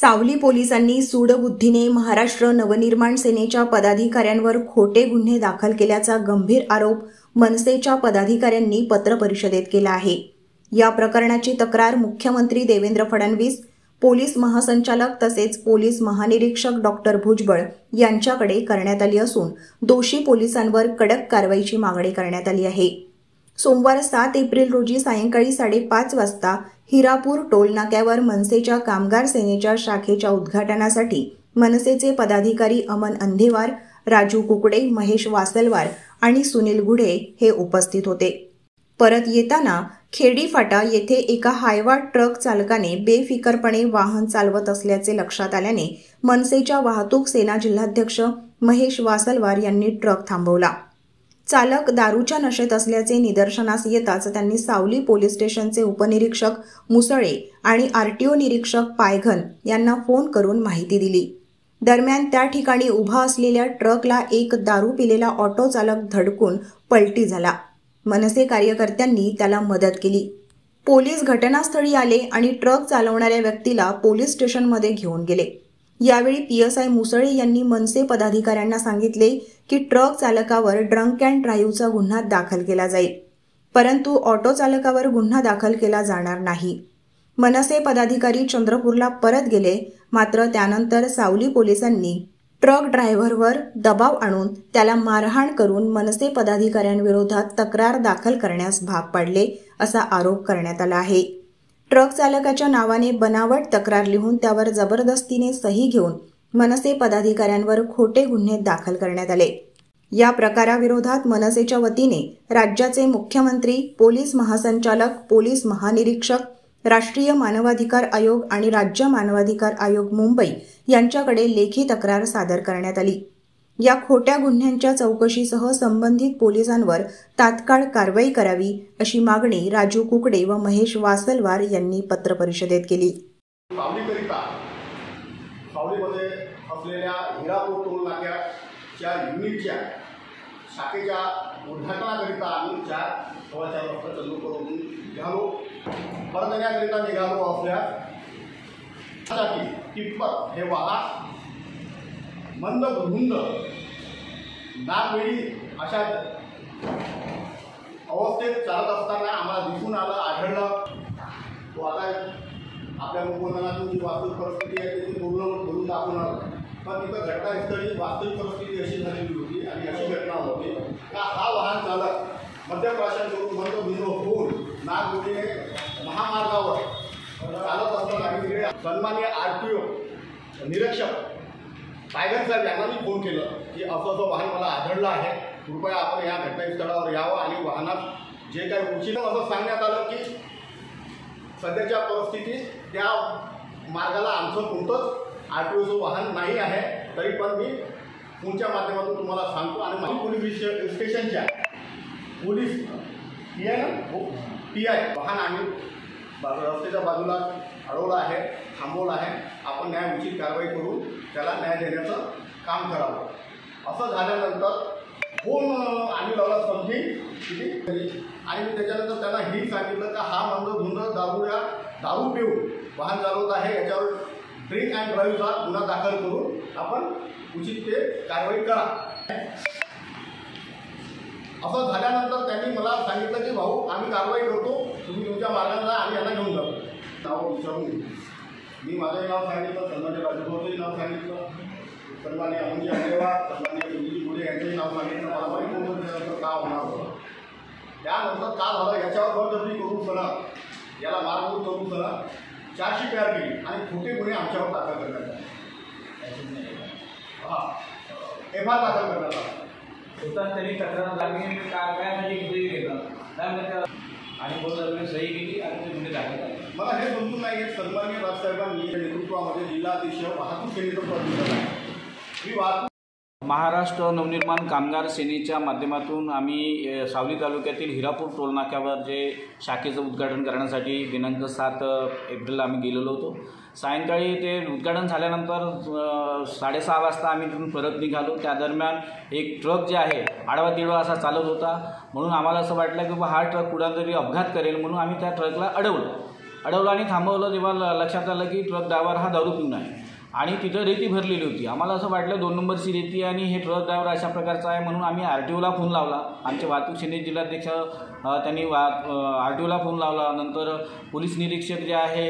सावली पोलिसांनी सूडबुद्धीने महाराष्ट्र नवनिर्माण सेनेच्या पदाधिकाऱ्यांवर खोटे गुन्हे दाखल केल्याचा गंभीर आरोप मनसेच्या पदाधिकाऱ्यांनी पत्रपरिषदेत केला आहे। या प्रकरणाची तक्रार मुख्यमंत्री देवेंद्र फडणवीस, पोलीस महासंचालक तसेच पोलीस महानिरीक्षक डॉक्टर भुजबळ यांच्याकडे करण्यात आली असून दोषी पोलिसांवर कडक कारवाईची मागणी करण्यात आली आहे। सोमवार 7 एप्रिल रोजी सायंकाळी 5:30 वाजता हिरापूर टोल नाक्यावर मनसेच्या कामगार सेनेच्या शाखेच्या उद्घाटनासाठी मनसेचे पदाधिकारी अमन अंधेवार, राजू कुकडे, महेश वासलवार आणि सुनील गुढे हे उपस्थित होते। परत येताना खेडी फाटा येथे एका हायवा ट्रक चालकाने बेफिकरपणे वाहन चालवत असल्याचे लक्षात आल्याने मनसेच्या वाहतूक सेना जिल्हाध्यक्ष महेश वासलवार यांनी ट्रक थांबवला। चालक दारूच्या नशेत असल्याचे निदर्शनास येताच त्यांनी सावली पोलीस स्टेशनचे उपनिरीक्षक मुसळे आणि आरटीओ निरीक्षक पायघन यांना फोन करून माहिती दिली। दरम्यान त्या ठिकाणी उभा असलेल्या ट्रकला एक दारू पिलेला ऑटो चालक धडकून पलटी झाला। मनसे कार्यकर्त्यांनी त्याला मदत केली। पोलीस घटनास्थळी आले आणि ट्रक चालवणाऱ्या व्यक्तीला पोलीस स्टेशनमध्ये घेऊन गेले। यावेळी पीएसआय मुसळे यांनी मनसे पदाधिकाऱ्यांना सांगितले की ट्रक चालकावर ड्रंक अँड ड्राईव्हचा गुन्हा दाखल केला जाईल, परंतु ऑटो चालकावर गुन्हा दाखल केला जाणार नाही। मनसे पदाधिकारी चंद्रपूरला परत गेले, मात्र त्यानंतर सावली पोलिसांनी ट्रक ड्रायव्हरवर दबाव आणून त्याला मारहाण करून मनसे पदाधिकाऱ्यांविरोधात तक्रार दाखल करण्यास भाग पाडले असा आरोप करण्यात आला आहे। ट्रक चालकाच्या नावाने बनावट तक्रार लिहून त्यावर जबरदस्तीने सही घेऊन मनसे पदाधिकाऱ्यांवर खोटे गुन्हे दाखल करण्यात आले। या प्रकाराविरोधात मनसेच्या वतीने राज्याचे मुख्यमंत्री, पोलीस महासंचालक, पोलीस महानिरीक्षक, राष्ट्रीय मानवाधिकार आयोग आणि राज्य मानवाधिकार आयोग मुंबई यांच्याकडे लेखी तक्रार सादर करण्यात आली। या खोट्या गुन्ह्यांच्या चौकशीसह संबंधित पोलिसांवर तात्काळ कारवाई करावी अशी मागणी राजू कुकडे व महेश वासलवार यांनी पत्रपरिषदेत केली। सावलीमध्ये असलेल्या हिरापूर टोल नाक्याच्या युनिटच्या शाखेच्या उद्घाटनाकरिता आम्ही 4:15 वाजता चंद्रपूरहून निघालो। परत येण्याकरिता निघालो असल्यासाठी कितपत हे वाहन मंद बुधुंद नागवेळी अशा अवस्थेत चालत असताना आम्हाला दिसून आढळलं। तो आता आपल्या मुख्यमंत्र्यांची जी वास्तविक परिस्थिती आहे ती बोलून दाखवणार, पण तिथं घटनास्थळी वास्तविक परिस्थिती अशी झालेली होती आणि अशी घटना होती का हा वाहन चालक मद्यप्राशन करून मंदबुंद होऊन नागवेळीने महामार्गावर चालत असताना सन्माननीय आरटीओ निरीक्षक पायघन साहेब यांना मी फोन केलं की असं वाहन मला आढळलं आहे, कृपया आपण या घटनास्थळावर यावं आणि वाहनात जे काही उचित असं सांगण्यात आलं की सध्याच्या परिस्थितीत त्या मार्गाला आमचं कोणतंच आरटीओचं वाहन नाही आहे, तरी पण मी फोनच्या माध्यमातून तुम्हाला सांगतो। आणि पोलीस स्टेशनच्या पोलीस पीआय वाहन आम्ही रस्त्याच्या बाजूला अडवलं आहे, थांबवलं आहे। आपण न्याय उचित कारवाई करून त्याला न्याय देण्याचं काम करावं। असं झाल्यानंतर फोन आम्ही लावला समजी किती आणि मी त्याच्यानंतर त्यांना ही सांगितलं का हा मंदधुंद दारू पिऊन वाहन चालवत आहे, याच्यावर ड्रिंक अँड ड्राईव्हचा गुन्हा दाखल करून आपण उचित ते कारवाई करा। असं झाल्यानंतर त्यांनी मला सांगितलं की भाऊ आम्ही कारवाई करतो, तुम्ही तुमच्या मार्गाने जा आणि यांना घेऊन जातो। नाव विचारून मी माझंही नाव सांगितलं, सन्मान्य राजूभाऊचंही नाव सांगितलं, सन्मान्य अमनजी अंधेवार, सन्मान्य सुनील गुढे यांचंही नाव सांगितलं। मला माहीत नव्हतं त्यानंतर का होणार होतं, त्यानंतर का झालं याच्यावर बळजबरी करून सणा याला मारहाण करून सणा चार्जशीट तयार केली आणि खोटे गुन्हे आमच्यावर दाखल करण्यात आले। एफआयआर दाखल करण्यात आला होता, त्यांनी तक्रार लागली काय म्हणजे किती घेतलं त्यानंतर आणि बोलून सही केली आणि ते गुन्हे दाखल झाले। मला हे समजून नाही घेत सन्मान्य राजसाहेबांनी नेतृत्वामध्ये जिल्हाधीश वाहतूक सेनेचं पद दिलं आहे। मी वाहतूक महाराष्ट्र नवनिर्माण कामगार सेनेच्या माध्यमातून आम्ही सावली तालुक्यातील हिरापूर टोल नाक्यावर जे शाखेचं उद्घाटन करण्यासाठी दिनांक 7 एप्रिलला आम्ही गेलेलो होतो। सायंकाळी ते उद्घाटन झाल्यानंतर 6:30 वाजता आम्ही तिथून परत निघालो। त्या दरम्यान एक ट्रक जे आहे आडवा तिडवा असा चालत होता, म्हणून आम्हाला असं वाटलं की हा ट्रक कुठेतरी अपघात करेल, म्हणून आम्ही त्या ट्रकला अडवलं। अडवलं आणि थांबवलं तेव्हा लक्षात आलं की ट्रक ड्रायव्हर हा दारू पिऊन आहे आणि तिथं रेती भरलेली होती. आम्हाला असं वाटलं 2 नंबरची रेती आणि हे ट्रक ड्रायव्हर अशा प्रकारचा आहे म्हणून आम्ही RTOला फोन लावला. आमचे वाहतूक सेनेचे जिल्हाध्यक्ष त्यांनी RTOला फोन लावला. नंतर पोलीस निरीक्षक जे आहे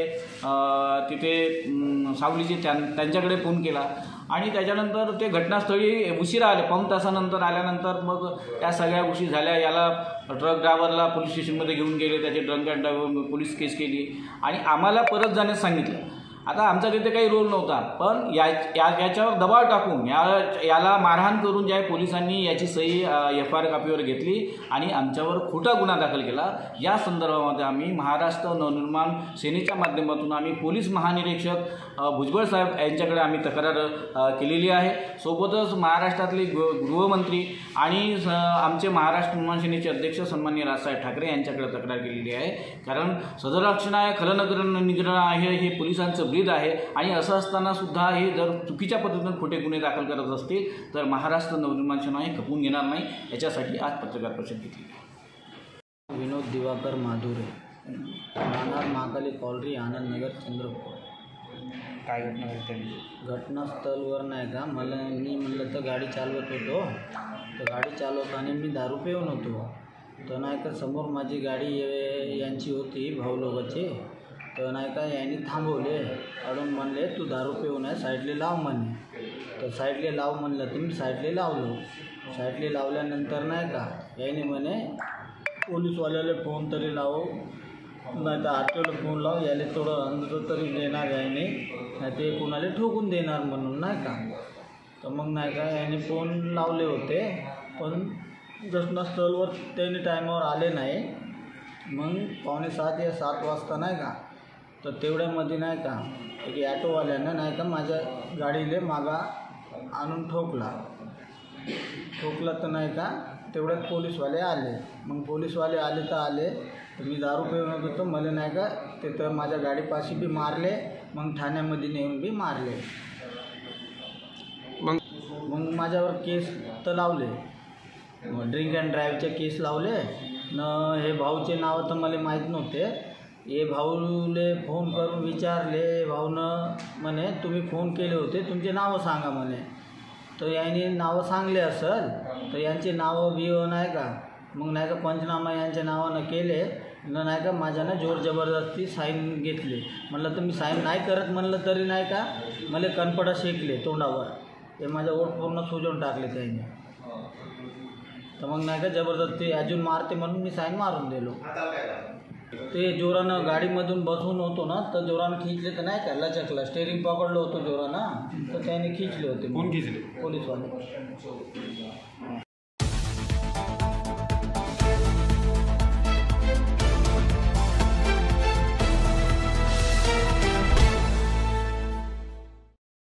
तिथे सावलीचे त्यांच्याकडे फोन केला आणि त्याच्यानंतर ते घटनास्थळी उशिरा आले. पाऊण तासानंतर आल्यानंतर मग त्या सगळ्या गोष्टी झाल्या. याला ट्रक ड्रायव्हरला पोलीस स्टेशनमध्ये घेऊन गेले, त्याचे ड्रंक अँड ड्रायव्हर पोलीस केस केली आणि आम्हाला परत जाण्यास सांगितलं. आता आमचा तिथे काही रोल नव्हता, पण याच्यावर दबाव टाकून याला मारहाण करून ज्या पोलिसांनी याची सही FIR कॉपीवर घेतली आणि आमच्यावर खोटा गुन्हा दाखल केला. या संदर्भामध्ये आम्ही महाराष्ट्र नवनिर्माण सेनेच्या माध्यमातून आम्ही पोलीस महानिरीक्षक भुजबळ साहेब यांच्याकडे आम्ही तक्रार केलेली आहे. सोबतच महाराष्ट्रातले गृहमंत्री आणि आमचे महाराष्ट्र निर्माण सेनेचे अध्यक्ष सन्माननीय राजसाहेब ठाकरे यांच्याकडे तक्रार केलेली आहे. कारण सदरक्षण आहे, खलनाकरण आहे, हे पोलिसांचं ब्रीद आहे आणि असं असताना सुद्धा हे जर चुकीच्या पद्धतीने खोटे गुन्हे दाखल करत असतील तर महाराष्ट्र नवनिर्माण सेना हे खपून घेणार नाही. याच्यासाठी आज पत्रकार परिषद घेतली. विनोद दिवाकर माधुरे, राहणार महाकाली कॉलरी, आनंद नगर, चंद्रपूर. काय घटना घडली? घटनास्थळावर नाही का मी म्हणलं तर गाडी चालवत होतो, तर गाडी चालवताना मी दारू पिऊन होतो. तर नाही का समोर माझी गाडी यांची होती भाऊ लोकांची. तर नाही का यांनी थांबवले, अडून म्हणले तू दारू पिऊन आहे, साईडले लाव म्हणे. तर साईडले लाव म्हणलं तर मी साईडले लावलो. साईडले लावल्यानंतर नाही का यांनी म्हणे पोलीसवाल्याला फोन तरी लावो, नाही तर RTOला फोन लाव, याले थोडं अंदर तरी देणार याने, नाही ते कोणाला ठोकून देणार म्हणून नाही का. तर मग नाही का याने फोन लावले होते, पण घटनास्थळावर त्याने टायमावर आले नाही. मग 6:45 या 7 वाजता नाही का, तर तेवढ्यामध्ये नाही का एक ॲटोवाल्यानं नाही का माझ्या गाडीले मागा आणून ठोकला. तर नाही का तेवढ्यात पोलीसवाले आले. मग पोलीसवाले आले तर आले, तर मी दारू पिऊन होतो, तर मला नाही का तिथं माझ्या गाडीपाशी बी मारले, मग ठाण्यामध्ये नेऊन बी मारले. मग माझ्यावर केस तर लावले, ड्रिंक अँड ड्राईव्हचे केस लावले न. हे भाऊचे नाव तर मला माहीत नव्हते. हे भाऊले फोन करून विचारले, भाऊनं म्हणे तुम्ही फोन केले होते, तुमचे नावं सांगा म्हणे. तर यांनी नावं सांगले असेल, तर यांचे नावं बिव नाही का, मग नाही का पंचनामा यांच्या नावानं केले न. नाही का माझ्यानं जोर जबरदस्ती साईन घेतली. म्हणलं तर मी साईन नाही करत म्हणलं तरी नाही का मला कणपडा शेकले तोंडावर, ते माझं ओठ पूर्ण सुजवून टाकले त्यांनी. तर मग नाही का जबरदस्ती अजून मारते म्हणून मी साईन मारून दिलो. ते जोरानं गाडीमधून बसून होतो ना, तर जोरानं खिचले तर नाही का लचकला, स्टेरिंग पकडलं होतं जोरानं, तर त्याने खिचले होते. कोण खिचले? पोलीसवाले.